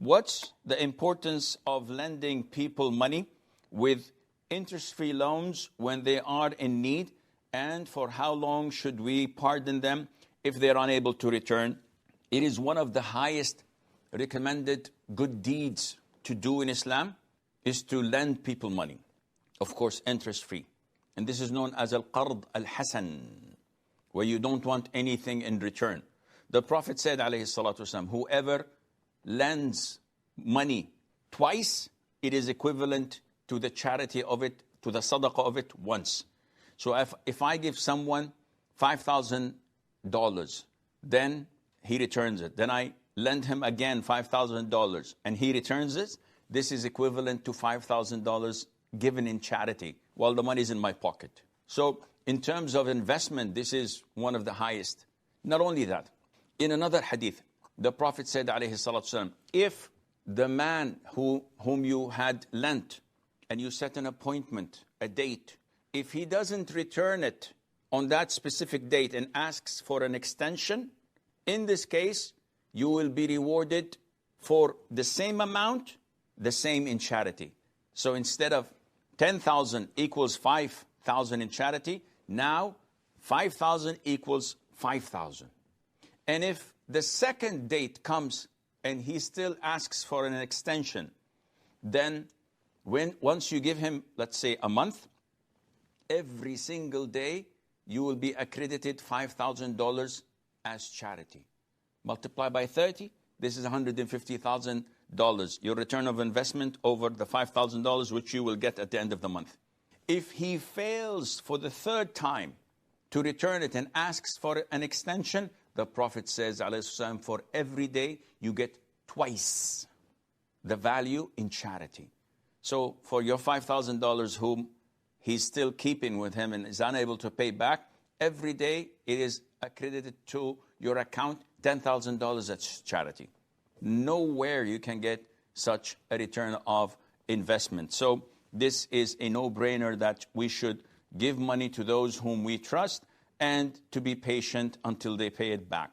What's the importance of lending people money with interest-free loans when they are in need? And for how long should we pardon them if they're unable to return? It is one of the highest recommended good deeds to do in Islam, is to lend people money. Of course, interest-free. And this is known as al-qard al-hasan, where you don't want anything in return. The Prophet said, alayhi salatu wasalam, whoever lends money twice, it is equivalent to the charity of it, to the sadaqah of it once. So if I give someone $5,000, then he returns it. Then I lend him again $5,000 and he returns it. This is equivalent to $5,000 given in charity while the money is in my pocket. So in terms of investment, this is one of the highest. Not only that, in another hadith, the Prophet said, alayhi salatu wasalam, if the man whom you had lent and you set an appointment, a date, if he doesn't return it on that specific date and asks for an extension, in this case, you will be rewarded for the same amount, the same in charity. So instead of 10,000 equals 5,000 in charity, now 5,000 equals 5,000. And if the second date comes and he still asks for an extension, then once you give him, let's say, a month, every single day you will be accredited $5,000 as charity. Multiply by 30, this is $150,000. Your return of investment over the $5,000 which you will get at the end of the month. If he fails for the third time to return it and asks for an extension, the Prophet says, alayhi salam, for every day you get twice the value in charity. So for your $5,000 whom he's still keeping with him and is unable to pay back, every day it is accredited to your account $10,000 as charity. Nowhere you can get such a return of investment. So this is a no-brainer that we should give money to those whom we trust and to be patient until they pay it back.